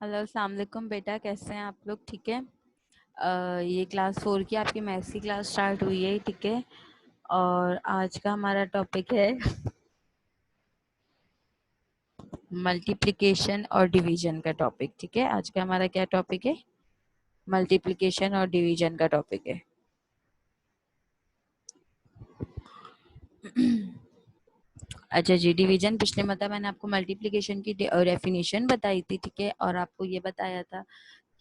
Hello, अस्सलाम वालेकुम बेटा, कैसे हैं आप लोग? ठीक है। ये क्लास 4 की आपकी मैथ्स की क्लास स्टार्ट हुई है, ठीक है। और आज का हमारा टॉपिक है मल्टीप्लिकेशन और डिवीजन का टॉपिक, ठीक है। आज का हमारा क्या टॉपिक है? मल्टीप्लिकेशन और डिवीजन का टॉपिक है। अच्छा जी, डिवीजन पिछले मतलब मैंने आपको मल्टीप्लिकेशन की डेफिनेशन बताई थी, ठीक है। और आपको ये बताया था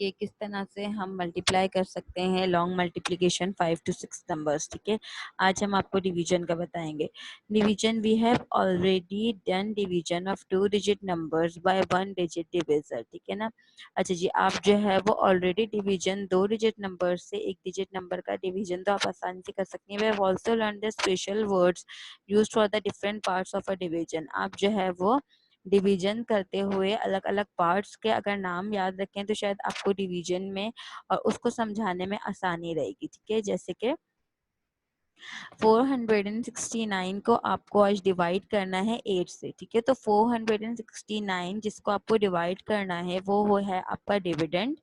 कि किस तरह से हम मल्टीप्लाई कर सकते हैं लॉन्ग मल्टीप्लिकेशन 5 to 6 नंबर्स, ठीक है। आज हम आपको डिवीजन का बताएंगे। Division, we have already done division of 2 digit numbers by 1 digit divisor, ठीक है ना। अच्छा जी, आप जो है वो ऑलरेडी डिवीजन 2 डिजिट नंबर से 1 डिजिट नंबर का डिवीजन तो आप आसानी से कर सकते हैं। We have also learn the special words used for the different parts of a division. आप जो है वो डिवीजन करते हुए अलग अलग पार्ट्स के अगर नाम याद रखें तो शायद आपको डिवीजन में और उसको समझाने में आसानी रहेगी, ठीक है। जैसे कि 469 को आपको आज डिवाइड करना है 8 से, ठीक है। तो 469 जिसको आपको डिवाइड करना है वो है आपका डिविडेंड,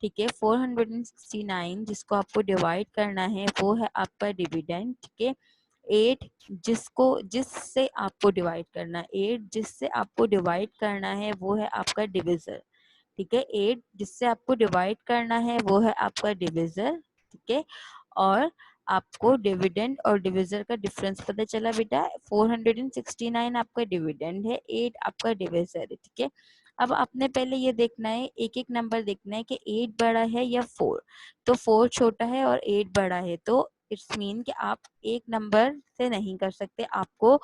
ठीक है। 469 जिसको आपको डिवाइड करना है वो है आपका डिविडेंड, ठीक है। 8 जिससे आपको डिवाइड करना है, 8 जिससे आपको डिवाइड करना है वो है आपका डिविजर, ठीक है। 8 जिससे आपको डिवाइड करना है वो है आपका डिविजर, ठीक है। और आपको डिविडेंड और डिविजर का डिफरेंस पता चला बेटा। 469 आपका डिविडेंड है, 8 आपका डिविजर है, ठीक है। अब आपने पहले ये देखना है, एक एक नंबर देखना है कि 8 बड़ा है या 4। तो 4 छोटा है और 8 बड़ा है, तो इट्स मीन कि आप एक नंबर से नहीं कर सकते। आपको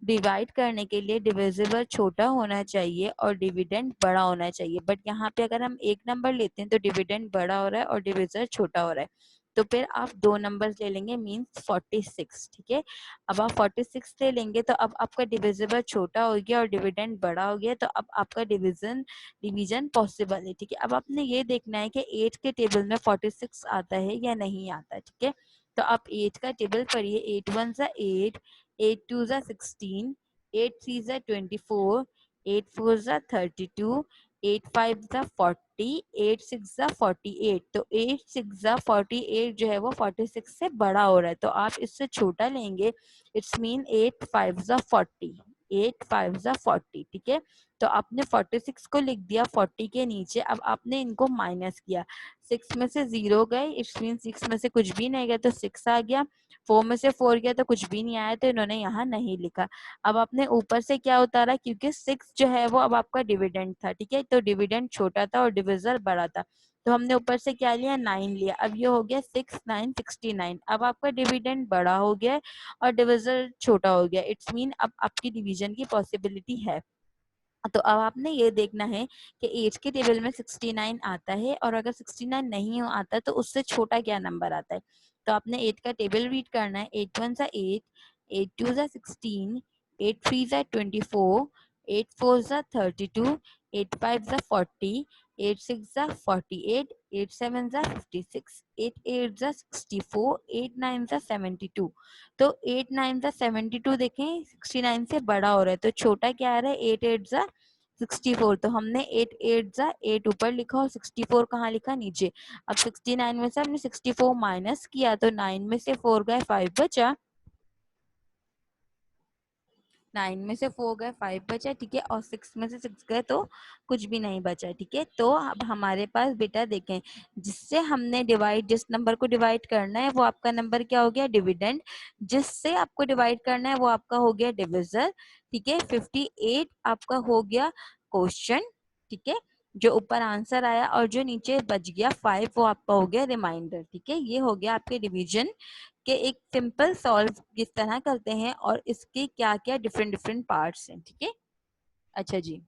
डिवाइड करने के लिए डिविजिबल छोटा होना चाहिए और डिविडेंड बड़ा होना चाहिए। बट यहाँ पे अगर हम एक नंबर लेते हैं तो डिविडेंड बड़ा हो रहा है और डिविजर छोटा हो रहा है, तो फिर आप 2 नंबर्स ले लेंगे, मींस 46, ठीक है। अब आप 46 ले लेंगे तो अब आपका डिविजिबल छोटा हो गया और डिविडेंड बड़ा हो गया, तो अब आपका डिवीजन पॉसिबल है, ठीक है। अब आपने ये देखना है कि 8 के टेबल में 46 आता है या नहीं आता, ठीक है। तो आप 8 का टेबल पढ़िए। 8 1 सा 8, 8 2 सा 16, 8 3 सा 24, 8 4 सा 32, 8 5 सा 40, 8 6 सा 48। तो 8 6 सा 48 जो है वो 46 से बड़ा हो रहा है, तो आप इससे छोटा लेंगे। इट्स मीन 8 5 सा 40, 8 5 सा 40, ठीक है। तो आपने 46 को लिख दिया 40 के नीचे। अब आपने इनको माइनस किया, 6 में से 0 गए, इट्स मीन 6 में से कुछ भी नहीं गया तो 6 आ गया। 4 में से 4 गया तो कुछ भी नहीं आया, तो इन्होंने यहाँ नहीं लिखा। अब आपने ऊपर से क्या उतारा, क्योंकि 6 जो है वो अब आपका डिविडेंड था, ठीक है। तो डिविडेंड छोटा था और डिविजर बड़ा था, तो हमने ऊपर से क्या लिया, 9 लिया। अब ये हो गया 6 9 69। अब आपका डिविडेंड बड़ा हो गया और डिविजर छोटा हो गया, इट्स मीन अब आपकी डिवीजन की पॉसिबिलिटी है। तो अब आपने ये देखना है कि 8 के टेबल में 69 आता है, और अगर 69 नहीं आता तो उससे छोटा क्या नंबर आता है। तो आपने 8 का टेबल रीड करना है। 8 1 सा 8, 8 2 सा 16, 8 3 सा 24, 8 4 सा 32, 8 5 सा 40, 8 6 सा 48, 8 7 सा 56, 8 8 सा 64, 8 9 सा 72। तो 8 9 सा 72 देखें 69 से बड़ा हो रहा है, तो छोटा क्या आ रहा है, 8 8 सा 64। तो हमने 8 8 सा 8 ऊपर लिखा और 64 कहाँ लिखा, नीचे। अब 69 में से हमने 64 माइनस किया, तो 9 में से 4 गए 5 बचा, 9 में से 4 गए 5 बचा, ठीक है। और 6 में से 6 गए तो कुछ भी नहीं बचा, ठीक है। तो अब हमारे पास बेटा देखें, जिससे हमने डिवाइड, जिस नंबर को डिवाइड करना है वो आपका नंबर क्या हो गया, डिविडेंड। जिससे आपको डिवाइड करना है वो आपका हो गया डिविजर, ठीक है। 58 आपका हो गया क्वेश्चन, ठीक है, जो ऊपर आंसर आया, और जो नीचे बच गया 5 वो आपका हो गया रिमाइंडर, ठीक है। ये हो गया आपके डिवीजन के एक सिंपल सॉल्व किस तरह करते हैं और इसके क्या क्या डिफरेंट डिफरेंट पार्ट्स हैं, ठीक है। अच्छा जी।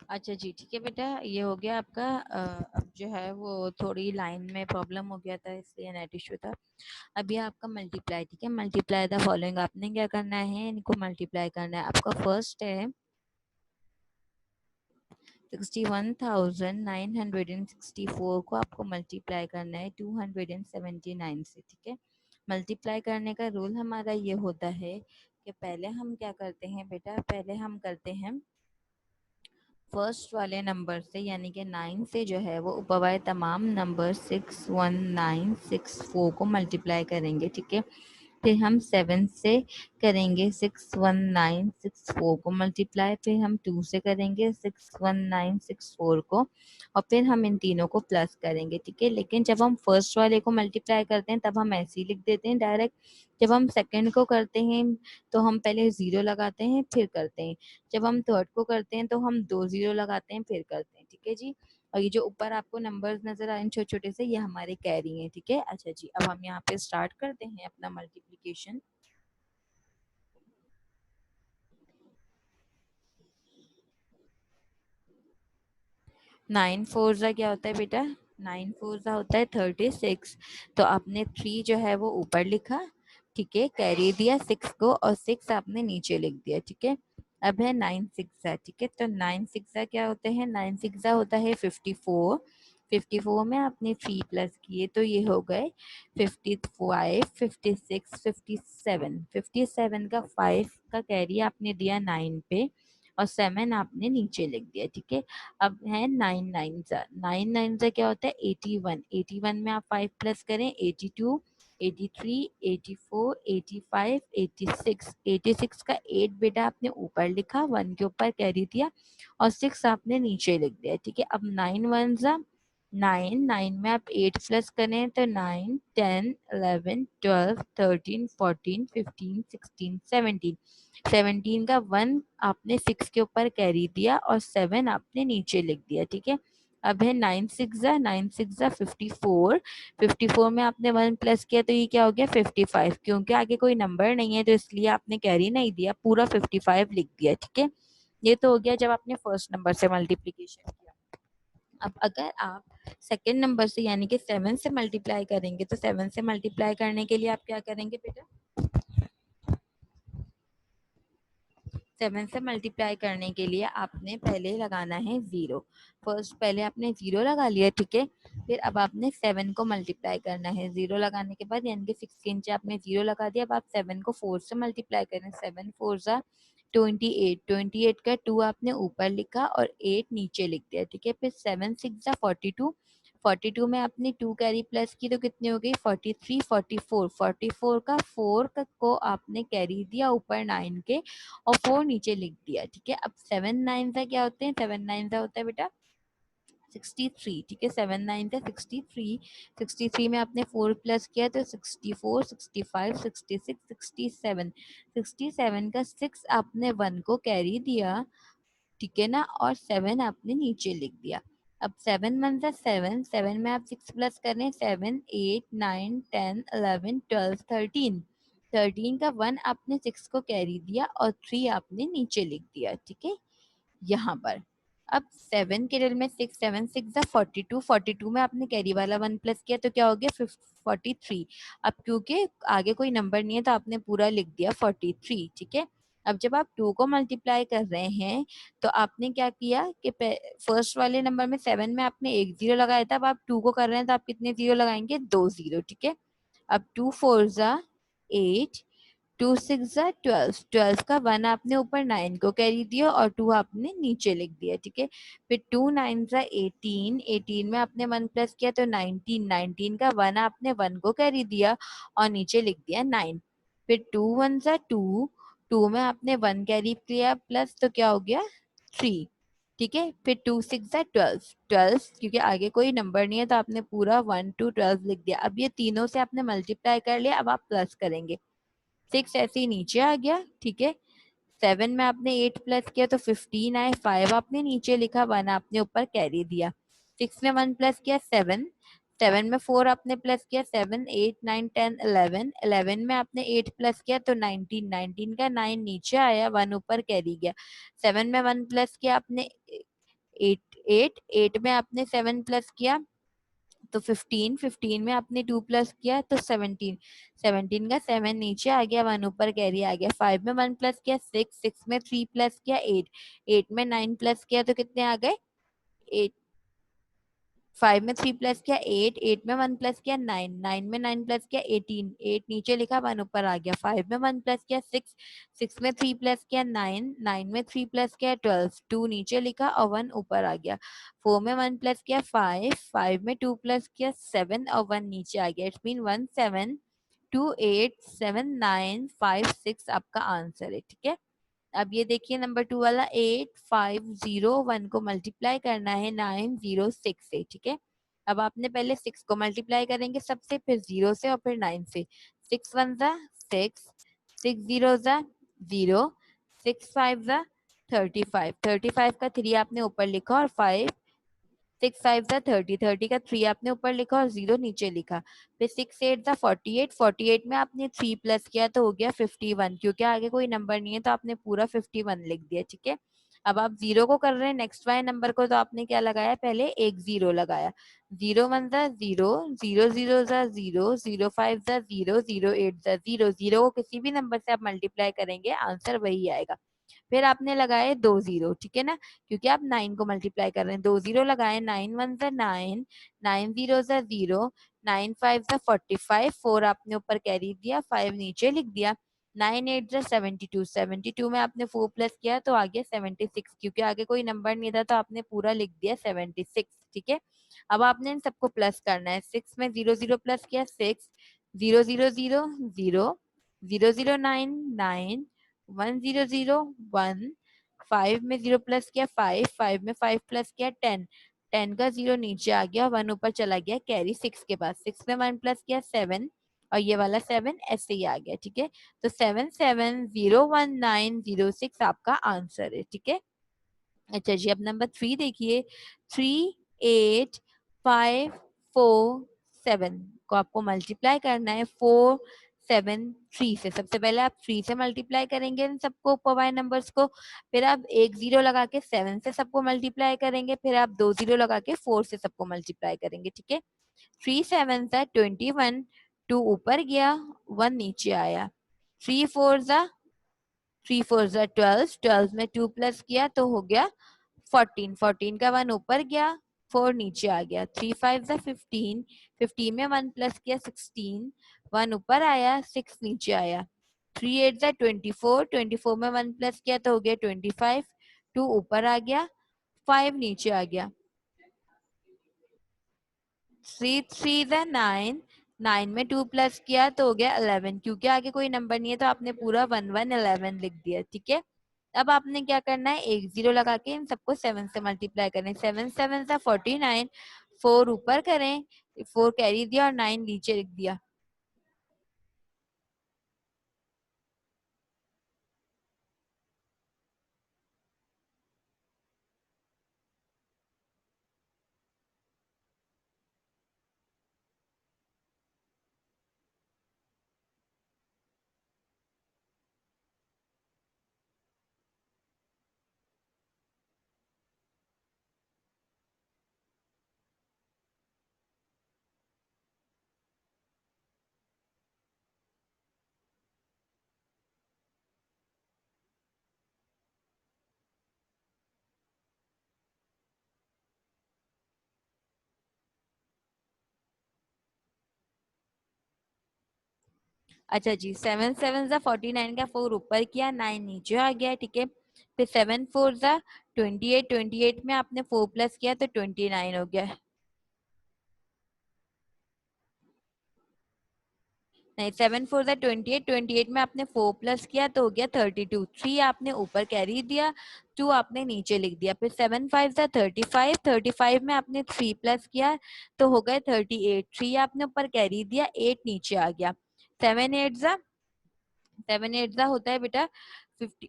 अच्छा जी, ठीक है बेटा, ये हो गया आपका। अब जो है वो थोड़ी लाइन में प्रॉब्लम हो गया था, इसलिए नेट इशू था। अभी आपका मल्टीप्लाई, ठीक है, मल्टीप्लाई द फॉलोइंग आपने क्या करना है, इनको मल्टीप्लाई करना है। आपका फर्स्ट है 61,964 को आपको मल्टीप्लाई करना है 279 से, ठीक है। मल्टीप्लाई करने का रूल हमारा ये होता है कि पहले हम क्या करते हैं बेटा, पहले हम करते हैं फर्स्ट वाले नंबर से, यानी कि 9 से जो है वो ऊपर वाले तमाम नंबर 61964 को मल्टीप्लाई करेंगे, ठीक है। फिर हम 7 से करेंगे 61964 को मल्टीप्लाई, फिर हम 2 से करेंगे 61964 को, और फिर हम इन तीनों को प्लस करेंगे, ठीक है। लेकिन जब हम फर्स्ट वाले को मल्टीप्लाई करते हैं तब हम ऐसे ही लिख देते हैं डायरेक्ट। जब हम सेकंड को करते हैं तो हम पहले 0 लगाते हैं फिर करते हैं। जब हम थर्ड को करते हैं तो हम 2 0 लगाते हैं फिर करते हैं, ठीक है जी। और ये जो ऊपर आपको नंबर्स नजर आ रहे हैं छोटे छोटे से, ये हमारे कैरी हैं, ठीक है। अच्छा जी, अब हम यहाँ पे स्टार्ट करते हैं अपना मल्टीप्लिकेशन। 9 4 ज़ा क्या होता है बेटा, 9 4 ज़ा होता है 36। तो आपने 3 जो है वो ऊपर लिखा, ठीक है, कैरी दिया 6 को, और 6 आपने नीचे लिख दिया, ठीक है। अब है 9 6 ज़ा, ठीक है। तो 9 6 ज़ा क्या होते हैं, 9 6 ज़ा होता है 54। 54 में आपने 3 प्लस किए तो ये हो गए 55 56 57। 57 का 5 का कैरी आपने दिया 9 पे, और 7 आपने नीचे लिख दिया, ठीक है। अब है 9 9 ज़ा, 9 9 ज़ा क्या होता है 81। 81 में आप 5 प्लस करें 82 83 84 85 86। 86 का 8 बेटा आपने ऊपर लिखा, 1 के ऊपर कैरी दिया, और 6 आपने नीचे लिख दिया, ठीक है। अब 9 1 ज़ा 9, 9 में आप 8 प्लस करें तो 9 10 11 12 13 14 15 16 17। 17 का 1 आपने 6 के ऊपर कैरी दिया, और 7 आपने नीचे लिख दिया, ठीक है। अब है 9 6 ज़ा 9 6 ज़ा 54। 54 में आपने 1 प्लस किया तो ये क्या हो गया 55। क्योंकि आगे कोई नंबर नहीं है तो इसलिए आपने कैरी नहीं दिया, पूरा 55 लिख दिया, ठीक है। ये तो हो गया जब आपने फर्स्ट नंबर से मल्टीप्लीकेशन किया। अब अगर आप सेकेंड नंबर से यानी कि 7 से मल्टीप्लाई करेंगे तो 7 से मल्टीप्लाई करने के लिए आप क्या करेंगे बेटा, 7 से मल्टीप्लाई करने के लिए आपने पहले लगाना है 0। फर्स्ट पहले आपने 0 लगा लिया, ठीक है। फिर अब आपने 7 को मल्टीप्लाई करना है 0 लगाने के बाद, यानी कि 6 के नीचे आपने 0 लगा दिया। अब आप 7 को 4 से मल्टीप्लाई करें, 7 4 ज़ा 28। 28 का 2 आपने ऊपर लिखा और 8 नीचे लिख दिया, ठीक है। फिर 7 6 ज़ा 42। 42 में आपने 2 कैरी प्लस की तो कितनी हो गई 43। 44 44 का 4 को आपने कैरी दिया ऊपर 9 के, और 4 नीचे लिख दिया, ठीक है। अब 7 9 सा क्या होते हैं, 7 9 सा होता है बेटा 63, ठीक है। 7 9 सा 63। 63 में आपने 4 प्लस किया तो 64 65 66 67। 67 का 6 आपने 1 को कैरी दिया, ठीक है ना, और 7 आपने नीचे लिख दिया। अब 7 1 सा 7। 7 में आप 6 प्लस कर रहे हैं 7 8 9 10 11 12 13। 13 का 1 आपने 6 को कैरी दिया और 3 आपने नीचे लिख दिया, ठीक है, यहाँ पर। अब 7 के रियल में 6 7 6 ज़ा 42। 42 में आपने कैरी वाला 1 प्लस किया तो क्या हो गया 43। अब क्योंकि आगे कोई नंबर नहीं है तो आपने पूरा लिख दिया 43, ठीक है। अब जब आप 2 को मल्टीप्लाई कर रहे हैं तो आपने क्या किया कि फर्स्ट वाले नंबर में 7 में आपने एक 0 लगाया था, अब आप 2 को कर रहे हैं तो आप कितने 0 लगाएंगे 2 0, ठीक है। अब 2 4 ज़ा 8, 2 6 ज़ा 12। 12 का 1 आपने ऊपर 9 को कैरी दिया और 2 आपने नीचे लिख दिया, ठीक है। फिर 2 9 ज़ा 18। 18 में आपने 1 प्लस किया तो 19। 19 का 1 आपने 1 को कैरी दिया और नीचे लिख दिया 9। फिर 2 1 ज़ा 2। 2 में आपने 1 कैरी किया प्लस तो क्या हो गया 3, ठीक है। फिर 2 6 ज़ा 12। 12 क्योंकि आगे कोई नंबर नहीं है तो आपने पूरा 1 to 12 लिख दिया। अब ये तीनों से आपने मल्टीप्लाई कर लिया, अब आप प्लस करेंगे। 6 ऐसे ही नीचे आ गया, ठीक है। 7 में आपने 8 प्लस किया तो 15 आए। 5 आपने नीचे लिखा, 1 आपने ऊपर कैरी दिया। 6 में 1 प्लस किया 7। 7 में 4 आपने प्लस किया, 7 8 9 10 11, 11 में आपने 8 प्लस किया तो 19, 19 का 9 नीचे आया, 1 ऊपर कैरी गया। 7 में 1 प्लस किया आपने 8, 8 8 में आपने 7 प्लस किया तो 15, 15 में आपने 2 प्लस किया तो 17, 17 का 7 नीचे आ गया, 1 ऊपर कैरी आ गया। 5 में 1 प्लस किया 6, 6 में 3 प्लस किया 8, 8 में 9 प्लस किया तो कितने आ गए 8, 5 में 3 प्लस किया 8, 8 में 1 प्लस किया 9, 9 में 9 प्लस किया 18, 8 नीचे लिखा 1 ऊपर आ गया। 5 में 1 प्लस किया 6, 6 में 3 प्लस किया 9, 9 में 3 प्लस किया 12, 2 नीचे लिखा और 1 ऊपर आ गया। 4 में 1 प्लस किया 5, 5 में 2 प्लस किया 7 और 1 नीचे आ गया। इट्स मीन 1 7 2 8 7 9 5 6 आपका आंसर है। ठीक है, अब ये देखिए नंबर 2 वाला 8501 को मल्टीप्लाई करना है 906 से। ठीक है, अब आपने पहले 6 को मल्टीप्लाई करेंगे सबसे, फिर 0 से और फिर 9 से। 6 1 जा 6, 6 0 जा 0, 6 5 जा 35, 35 का 3 आपने ऊपर लिखा और 5, 6 5 जा 30, 30 का 3 आपने ऊपर लिखा और 0 नीचे लिखा। फिर 6 8 जा 48, 48 में आपने 3 प्लस किया तो हो गया 51, क्योंकि आगे कोई नंबर नहीं है तो आपने पूरा 51 लिख दिया। ठीक है, अब आप 0 को कर रहे हैं नेक्स्ट वाले नंबर को, तो आपने क्या लगाया, पहले एक 0 लगाया। 0 1 जा 0, 0 0 जा 0, 0 5 जा 0, 0 8 जा 0, 0 को किसी भी नंबर से आप मल्टीप्लाई करेंगे आंसर वही आएगा। फिर आपने लगाए 2 0, ठीक है ना, क्योंकि आप 9 को मल्टीप्लाई कर रहे हैं। 2 0 लगाए, 9 1 जा 9, 9 0 जा 0, 9 5 जा 45, 4 आपने ऊपर कैरी दिया, 5 नीचे लिख दिया। 9 8 जा 72, 72 में आपने 4 प्लस किया तो आ गया 76, क्योंकि आगे कोई नंबर नहीं था तो आपने पूरा लिख दिया 76। ठीक है, अब आपने इन सबको प्लस करना है। 6 में 0 0 प्लस किया 6, 0 0 0 0, 0 0 9 9, 1 0 0 1, 5 में 0 प्लस किया 5, 5 में 5 प्लस किया 10, 10 का 0 नीचे आ गया, 1 ऊपर चला गया कैरी 6 के पास। 6 में 1 प्लस किया 7 और ये वाला 7 ऐसे ही आ गया। ठीक है, तो 77019006 आपका आंसर है। ठीक है, अच्छा जी, अब नंबर 3 देखिए, 38547 को आपको मल्टीप्लाई करना है 473 से। सबसे पहले आप 3 से मल्टीप्लाई करेंगे इन सबको ऊपर वाले नंबर्स को, फिर आप एक 0 लगा के 7 से सबको मल्टीप्लाई करेंगे, फिर आप 2 0 लगा के 4 से सबको मल्टीप्लाई करेंगे। ठीक है, 3 7 सा 21, 2 ऊपर गया 1 नीचे आया। 3 4 सा 3 4 सा 12, 12 में 2 प्लस किया तो हो गया 14, 14 का 1 ऊपर गया 4 नीचे आ गया। 3 5 सा 15, 15 में 1 प्लस किया 16, 1 ऊपर आया 6 नीचे आया। 3 8 सा 24, 24 में 1 प्लस किया तो हो गया 25, 2 ऊपर आ गया 5 नीचे आ गया। 3 3 सा 9, 9 में 2 प्लस किया तो हो गया 11, क्योंकि आगे कोई नंबर नहीं है तो आपने पूरा 1 1 11 लिख दिया। ठीक है, अब आपने क्या करना है, एक 0 लगा के इन सबको 7 से मल्टीप्लाई करें। 7 7 सा 49, 4 ऊपर करें, 4 कैरी दिया और 9 नीचे लिख दिया। अच्छा जी, 7 7 सा 49 का 4 ऊपर किया, 9 नीचे आ गया। ठीक है, फिर 7 4 सा 28, 28 में आपने 4 प्लस किया तो 29 हो गया। नहीं, 7 4 सा 28, 28 में आपने 4 प्लस किया तो हो गया 32, 3 आपने ऊपर कैरी दिया, 2 आपने नीचे लिख दिया। फिर 7 5 सा 35, 35 में आपने 3 प्लस किया तो हो गए 38, 3 आपने ऊपर कैरी दिया, 8 नीचे आ गया। 7 8 सा 7 8 सा होता है बेटा 50,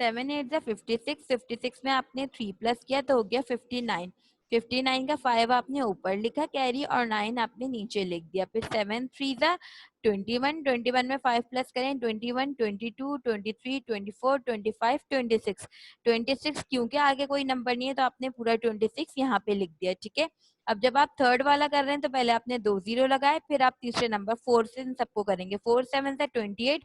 7 8 सा 56, 56 में आपने 3 प्लस किया तो हो गया 59, 59 का 5 आपने ऊपर लिखा कैरी और 9 आपने नीचे लिख दिया। फिर 7 3 जा 21, 21 में 5 प्लस करें 21, 22, 23, 24, 25, 26, 26 क्योंकि आगे कोई नंबर नहीं है तो आपने पूरा 26 यहाँ पे लिख दिया। ठीक है, अब जब आप थर्ड वाला कर रहे हैं तो पहले आपने 2 जीरो लगाए, फिर आप तीसरे नंबर 4 से इन सबको करेंगे। 4 7 से 28,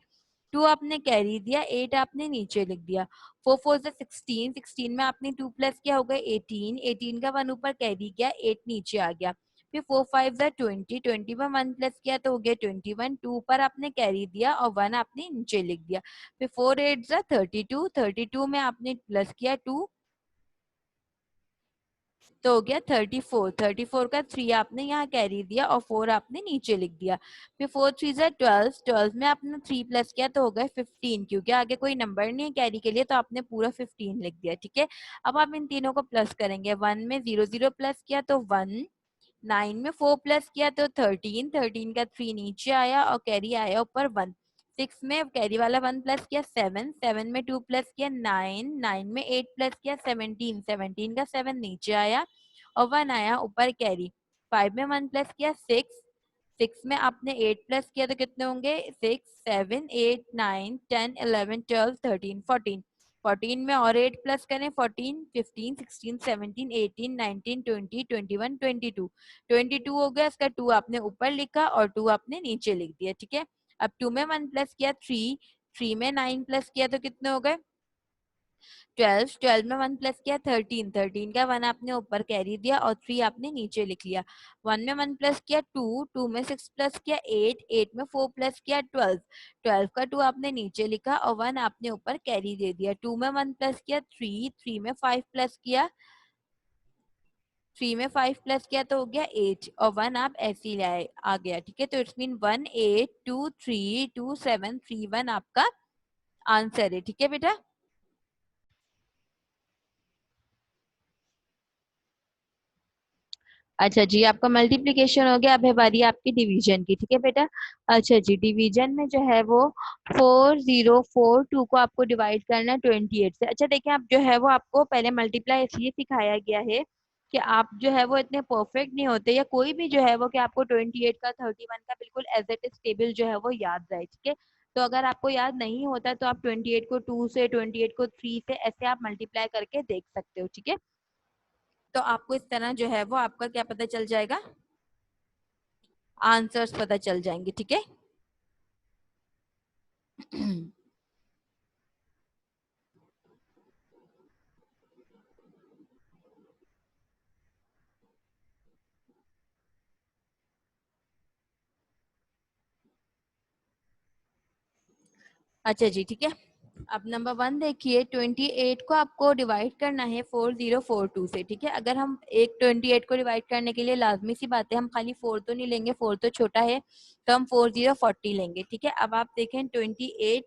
2 आपने कैरी दिया, 8 आपने नीचे लिख दिया। 4 4 से 16, 16 में आपने 2 प्लस किया हो गया 18, 18 का 1 ऊपर कैरी किया, 8 नीचे आ गया। फिर 4 5 से 20, 20 में 1 प्लस किया तो हो गया 21, 2 ऊपर आपने कैरी दिया और 1 आपने नीचे लिख दिया। फिर 4 8 से 32, 32 में आपने प्लस किया 2 तो हो गया 34, 34 का 3 आपने यहाँ कैरी दिया और 4 आपने नीचे लिख दिया। फिर 4 3 से 12, 12 में आपने 3 प्लस किया तो हो गया 15 क्योंकि आगे कोई नंबर नहीं है कैरी के लिए तो आपने पूरा 15 लिख दिया। ठीक है, अब आप इन तीनों को प्लस करेंगे। 1 में 0 0 प्लस किया तो 1, 9 में 4 प्लस किया तो 13, 13 का 3 नीचे आया और कैरी आया ऊपर 1। 6 में कैरी वाला 1 प्लस किया 7, 7 में 2 प्लस किया 9, 9 में 8 प्लस किया 17, 17 का 7 नीचे आया और 1 आया ऊपर कैरी। 5 में 1 प्लस किया 6, 6 में आपने 8 प्लस किया तो कितने होंगे 6 7 8 9 10 11 12 13 14, 14 में और 8 प्लस करें 14 15 16 17 18 19 20 21 22, 22 हो गया। इसका 2 आपने ऊपर लिखा और 2 आपने नीचे लिख दिया। ठीक है, अब 2 में 1 प्लस किया 3, 3 में 9 प्लस किया तो कितने हो गए 12, 12 में 1 प्लस किया 13, 13 का 1 आपने ऊपर कैरी दिया और 3 आपने नीचे लिख लिया। 1 में 1 प्लस किया 2, 2 में 6 प्लस किया 8, 8 में 4 प्लस किया 12, 12 का 2 आपने नीचे लिखा और 1 आपने ऊपर कैरी दे दिया। 2 में 1 प्लस किया 3, 3 में 5 प्लस किया, 3 में 5 प्लस किया तो हो गया 8 और 1 आप ऐसे ही लाए आ गया। ठीक है, तो इट्स मीन 1 8 2 3 2 7 3 1 आपका आंसर है। ठीक है बेटा, अच्छा जी आपका मल्टीप्लिकेशन हो गया। अब है बारी आपकी डिवीजन की। ठीक है बेटा, अच्छा जी डिवीजन में जो है वो 4042 को आपको डिवाइड करना है 28 से। अच्छा देखिए, आप जो है वो आपको पहले मल्टीप्लाई इसलिए सिखाया गया है कि आप जो है वो इतने परफेक्ट नहीं होते या कोई भी जो है वो कि आपको 28 का 31 का बिल्कुल एज इट इज टेबल जो है वो याद रहे। ठीक है, तो अगर आपको याद नहीं होता तो आप 28 को 2 से, 28 को 3 से, ऐसे आप मल्टीप्लाई करके देख सकते हो। ठीक है, तो आपको इस तरह जो है वो आपका क्या पता चल जाएगा, आंसर्स पता चल जाएंगे। ठीक है अच्छा जी ठीक है, अब नंबर 1 देखिए, 28 को आपको डिवाइड करना है 4042 से। ठीक है, अगर हम एक 28 को डिवाइड करने के लिए लाजमी सी बात है हम खाली 4 तो नहीं लेंगे, 4 तो छोटा है, तो हम 4040 लेंगे। ठीक है, अब आप देखें 28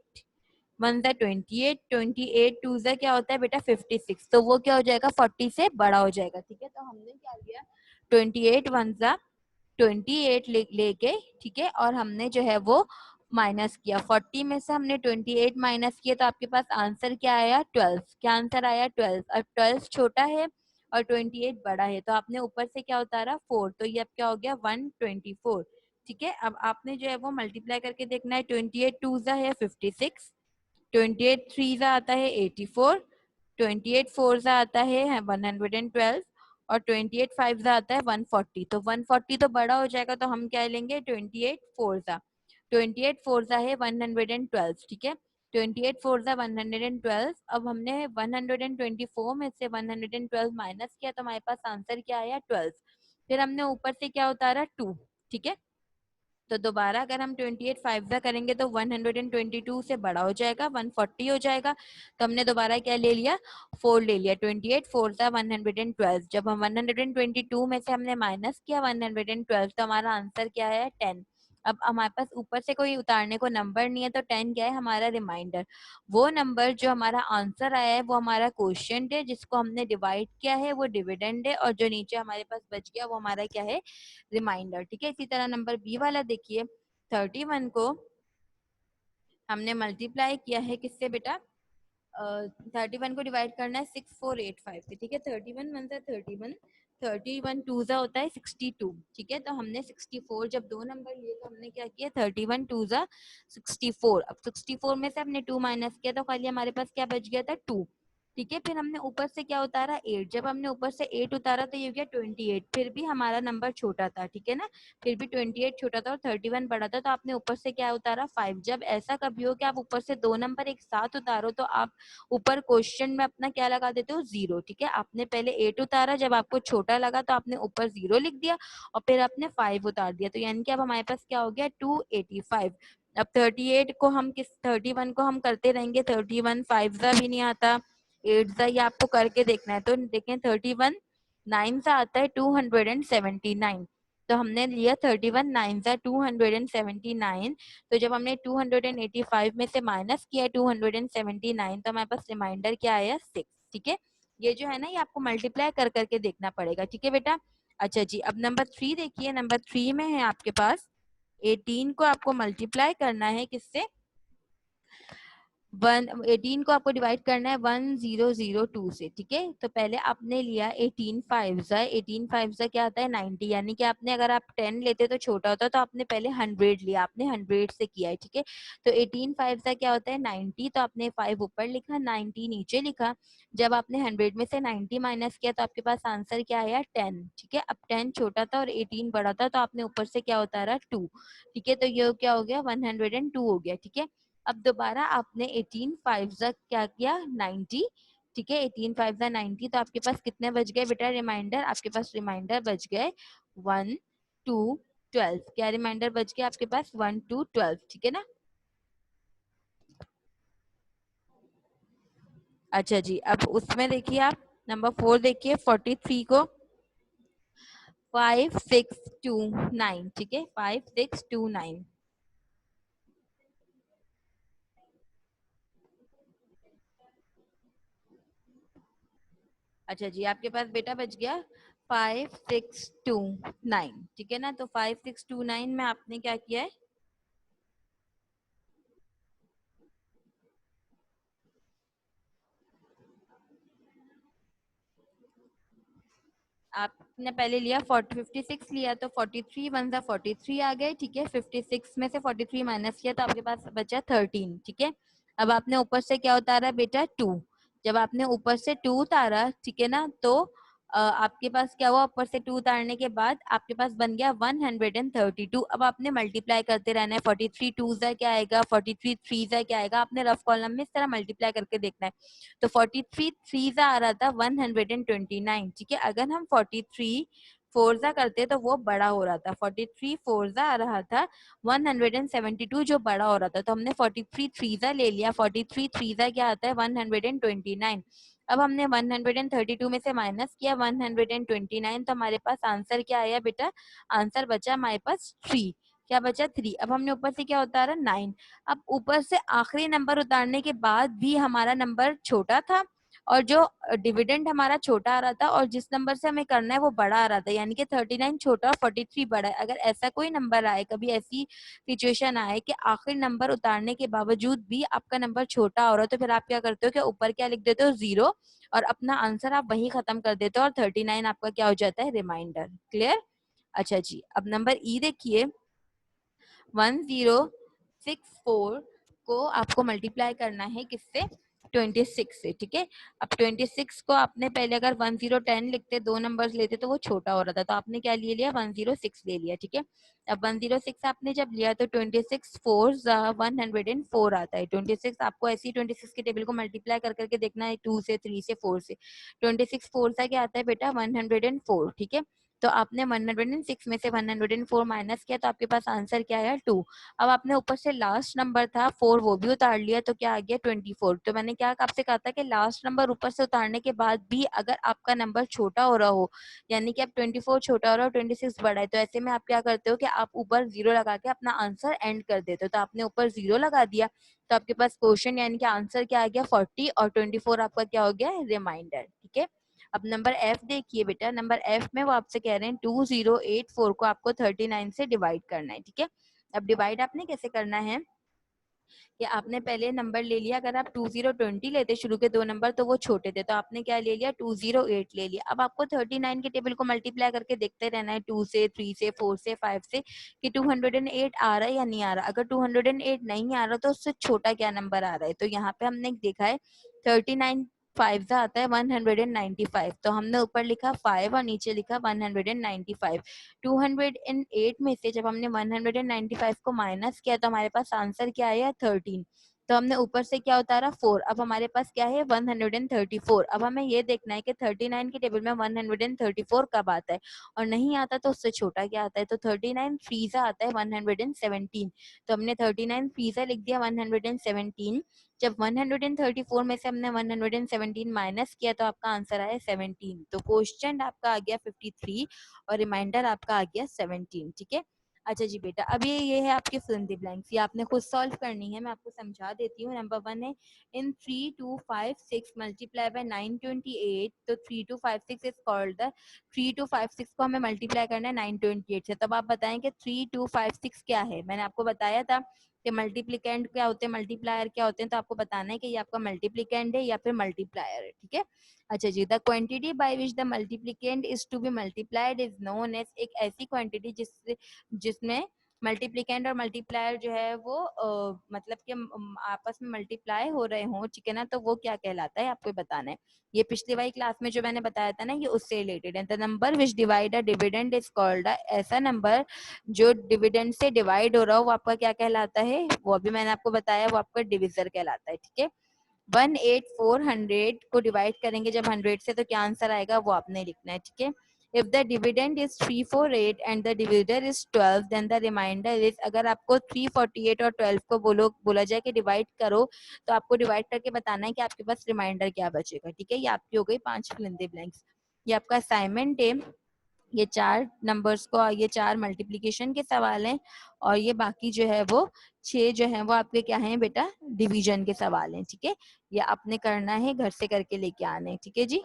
1 ज़ा 28, 28 2 ज़ा क्या होता है बेटा 56, तो वो क्या हो जाएगा 40 से बड़ा हो जाएगा। ठीक है, तो हमने क्या लिया 28 1 ज़ा 28 लेके, ठीक है, और हमने जो है वो माइनस किया 40 में से हमने 28 माइनस किया तो आपके पास आंसर क्या आया 12। क्या आंसर आया 12, और 12 छोटा है और 28 बड़ा है तो आपने ऊपर से क्या उतारा 4, तो ये अब क्या हो गया 124। ठीक है, अब आपने जो है वो मल्टीप्लाई करके देखना है 28 2 ज़ा है 56, 28 3 ज़ा आता है 84, 28 4 ज़ा आता है 112 और 28 5 ज़ा आता है 140, तो 140 तो बड़ा हो जाएगा तो हम क्या लेंगे 28 4 ज़ा, 28 4 ज़ा है 112। ठीक है, 28 4 ज़ा 112, अब हमने 124 में से 112 माइनस किया तो हमारे पास आंसर क्या आया 12। फिर हमने ऊपर से क्या उतारा 2। ठीक है, तो दोबारा अगर हम 28 5 ज़ा करेंगे तो 122 से बड़ा हो जाएगा 140 हो जाएगा, तो हमने दोबारा क्या ले लिया 4 ले लिया, 28 4 ज़ा 112। जब हम 122 में से हमने माइनस किया 112 तो हमारा आंसर क्या है 10। अब हमारे पास ऊपर से कोई उतारने को नंबर नहीं है तो 10 क्या है हमारा रिमाइंडर। वो नंबर जो हमारा आंसर आया है वो हमारा क्वोशिएंट है, जिसको हमने डिवाइड किया है वो डिविडेंड है, और जो नीचे हमारे पास बच गया वो हमारा क्या है रिमाइंडर। ठीक है, इसी तरह नंबर बी वाला देखिए, 31 को हमने मल्टीप्लाई किया है किससे बेटा, 31 को डिवाइड करना है 6485 से। ठीक है, 31 1 सा 31, 31 टूजा होता है 62, ठीक है। तो हमने 64 जब दो नंबर लिए तो हमने क्या किया, 31 टूजा 64। अब 64 में से हमने 2 माइनस किया तो खाली हमारे पास क्या बच गया था, 2, ठीक है। फिर हमने ऊपर से क्या उतारा, 8। जब हमने ऊपर से 8 उतारा तो ये हो गया 28। फिर भी हमारा नंबर छोटा था, ठीक है ना, फिर भी 28 छोटा था और 31 बड़ा था, तो आपने ऊपर से क्या उतारा, 5। जब ऐसा कभी हो कि आप ऊपर से दो नंबर एक साथ उतारो तो आप ऊपर क्वेश्चन में अपना क्या लगा देते हो, 0, ठीक है। आपने पहले 8 उतारा, जब आपको छोटा लगा तो आपने ऊपर 0 लिख दिया और फिर आपने 5 उतार दिया, तो यानी कि अब हमारे पास क्या हो गया, 285। अब 38 को हम 31 को हम करते रहेंगे, 31 5 सा भी नहीं आता, 8 सा, ये आपको करके देखना है। तो देखें 31 9 सा आता है 279। तो हमने लिया 31 9 सा 279। तो जब हमने 285 में से माइनस किया 279 तो हमारे पास रिमाइंडर क्या आया, 6, ठीक है। ये जो है ना, ये आपको मल्टीप्लाई कर करके देखना पड़ेगा, ठीक है बेटा। अच्छा जी, अब नंबर 3 देखिए। नंबर 3 में है आपके पास 18 को आपको मल्टीप्लाई करना है किससे, 18 को आपको डिवाइड करना है 1002 से, ठीक है। तो पहले आपने लिया 18 5 सा, 18 5 सा क्या आता है 90, यानी कि आपने अगर आप 10 लेते तो छोटा होता, तो आपने पहले 100 लिया, आपने 100 से किया है, ठीक है। तो 18 5 सा क्या होता है 90, तो आपने 5 ऊपर लिखा 90 नीचे लिखा। जब आपने 100 में से 90 माइनस किया तो आपके पास आंसर क्या आया, 10, ठीक है। अब 10 छोटा था और 18 बड़ा था, तो आपने ऊपर से क्या उतारा, 2, ठीक है। तो ये क्या हो गया, 102 हो गया, ठीक है। अब दोबारा आपने 18 5 सा क्या किया, 90, ठीक है। 18 5 सा 90, तो आपके पास कितने बच गए बेटा रिमाइंडर, आपके पास रिमाइंडर बच गए 1 2 12। क्या रिमाइंडर बच गया आपके पास, 1 2 12, ठीक है ना। अच्छा जी, अब उसमें देखिए आप नंबर 4 देखिए, 43 को 5 6 2 9, ठीक है, 5 6 2 9। अच्छा जी, आपके पास बेटा बच गया 5629, ठीक है ना। तो 5629 में आपने क्या किया है, आपने पहले लिया 56 लिया, तो 43 वन सा 43 आ गए, ठीक है। 56 में से 43 माइनस किया तो आपके पास बचा 13, ठीक है। अब आपने ऊपर से क्या उतारा बेटा, 2। जब आपने ऊपर से 2 उतारा, ठीक है ना, तो आपके पास क्या हुआ, ऊपर से 2 उतारने के बाद आपके पास बन गया 132। अब आपने मल्टीप्लाई करते रहना है, 43 टू सा क्या आएगा, 43 थ्री सा क्या आएगा, आपने रफ कॉलम में इस तरह मल्टीप्लाई करके देखना है। तो 43 थ्री सा आ रहा था 129, ठीक है। अगर हम 43 फोर सा करते तो वो बड़ा हो रहा था, 43 फोर सा आ रहा था 172 जो बड़ा हो रहा था, तो हमने 43 थ्री सा ले लिया। 43 थ्री सा क्या आता है 129। अब हमने 132 में से माइनस किया 129, तो हमारे पास आंसर क्या आया बेटा, आंसर बचा हमारे पास 3। क्या बचा, 3। अब हमने ऊपर से क्या उतारा, 9। अब ऊपर से आखिरी नंबर उतारने के बाद भी हमारा नंबर छोटा था और जो डिविडेंड हमारा छोटा आ रहा था और जिस नंबर से हमें करना है वो बड़ा आ रहा था, यानी कि 39 छोटा और 43 बड़ा है। अगर ऐसा कोई नंबर आए, कभी ऐसी सिचुएशन आए कि आखिरी नंबर उतारने के बावजूद भी आपका नंबर छोटा हो रहा है, तो फिर आप क्या करते हो कि ऊपर क्या लिख देते हो, 0, और अपना आंसर आप वही खत्म कर देते हो और 39 आपका क्या हो जाता है, रिमाइंडर। क्लियर। अच्छा जी, अब नंबर ई देखिए, 1064 को आपको मल्टीप्लाई करना है किससे, 26 से, ठीक है। अब 26 को आपने पहले अगर 1010 लिखते, दो नंबर्स लेते तो वो छोटा हो रहा था, तो आपने क्या ले लिया, 106 ले लिया, ठीक है। अब 106 आपने जब लिया तो 26 फोर 104 आता है। 26 आपको ऐसी 26 के टेबल को मल्टीप्लाई कर करके देखना है, 2 से, 3 से, 4 से। 26 फोर सा क्या आता है बेटा, 104, ठीक है। तो आपने 106 में से 104 माइनस किया तो आपके पास आंसर क्या आया, 2। अब आपने ऊपर से लास्ट नंबर था 4 वो भी उतार लिया, तो क्या आ गया, 24। तो मैंने क्या आपसे कहा था कि लास्ट नंबर ऊपर से उतारने के बाद भी अगर आपका नंबर छोटा हो रहा हो, यानी कि अब 24 छोटा हो रहा हो, 26 बड़ा है, तो ऐसे में आप क्या करते हो कि आप ऊपर 0 लगा के अपना आंसर एंड कर देते हो। तो आपने ऊपर 0 लगा दिया तो आपके पास क्वेश्चन यानी कि आंसर क्या आ गया, 40, और 24 आपका क्या हो गया, रिमाइंडर, ठीक है। अब नंबर एफ देखिए बेटा, नंबर एफ में वो आपसे कह रहे हैं 2084 को आपको 39 से डिवाइड करना है, ठीक है। अब डिवाइड आपने कैसे करना है कि आपने पहले नंबर ले लिया, अगर आप 2020 लेते शुरू के 2 नंबर तो वो छोटे थे, तो आपने क्या ले लिया 208 ले लिया। अब आपको 39 के टेबल को मल्टीप्लाई करके देखते रहना है 2 से, 3 से, 4 से, 5 से कि 208 आ रहा है या नहीं आ रहा। अगर 208 नहीं आ रहा तो उससे छोटा क्या नंबर आ रहा है। तो यहाँ पे हमने देखा है 39 5 से आता है 195, तो हमने ऊपर लिखा 5 और नीचे लिखा 195। 208 में से जब हमने 195 को माइनस किया तो हमारे पास आंसर क्या आया 13। तो हमने ऊपर से क्या उतारा 4, अब हमारे पास क्या है 134। अब हमें ये देखना है कि 39 के टेबल में 134 कब आता है, और नहीं आता तो उससे छोटा क्या आता है। तो 39 फ्रीजा आता है 117, तो हमने 39 फ्रीजा लिख दिया 117। जब 134 में से हमने 117 माइनस किया तो आपका आंसर आया 17। तो क्वेश्चन आपका आ गया 53 और रिमाइंडर आपका आ गया 17। ठीक है। अच्छा जी बेटा, अब ये है आपके फिल इन द ब्लैंक्स, ये आपने खुद सॉल्व करनी है। मैं आपको समझा देती हूँ। नंबर 1 है इन 3256 मल्टीप्लाई बाय 928, तो 3256 इज कॉल्ड द 3256 को हमें मल्टीप्लाई करना है 928 से। तब आप बताएं कि 3256 क्या है। मैंने आपको बताया था कि मल्टीप्लिकेंड क्या होते हैं, मल्टीप्लायर क्या होते हैं, तो आपको बताना है कि ये आपका मल्टीप्लिकेंड है या फिर मल्टीप्लायर है। ठीक है। अच्छा जी, the quantity by which the multiplicand is to be multiplied is known as, एक ऐसी क्वांटिटी जिसमें मल्टीप्लिकेंड और मल्टीप्लायर जो है वो मतलब कि आपस में मल्टीप्लाई हो रहे हों, ठीक है ना, तो वो क्या कहलाता है आपको बताना है। ये पिछली वाली क्लास में जो मैंने बताया था ना, ये उससे रिलेटेड है। The number which divide a dividend is called, ऐसा नंबर जो डिविडेंड से डिवाइड हो रहा हो वो आपका क्या कहलाता है, वो अभी मैंने आपको बताया, वो आपका डिविजर कहलाता है। ठीक है। 18400 को डिवाइड करेंगे जब 100 से तो क्या आंसर आएगा वो आपने लिखना है। ठीक है। If the dividend is 348 and the divisor is 12, then the remainder is, अगर आपको 348 और 12 को बोला जाए कि डिवाइड करो, तो आपको डिवाइड करके बताना है कि आपके पास रिमाइंडर क्या बचेगा। ठीक है। ये आपकी हो गई 5 फिल इन द ब्लैंक्स। ये आपका असाइनमेंट है। ये 4 नंबर्स को, ये 4 मल्टीप्लिकेशन के सवाल हैं, और ये बाकी जो है वो 6 जो है वो आपके क्या हैं बेटा, डिवीजन के सवाल हैं। ठीक है। ये आपने करना है, घर से करके लेके आने हैं। ठीक है जी।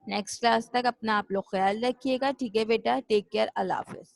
नेक्स्ट क्लास तक अपना आप लोग ख्याल रखिएगा। ठीक है बेटा, टेक केयर, अल्लाह हाफिज।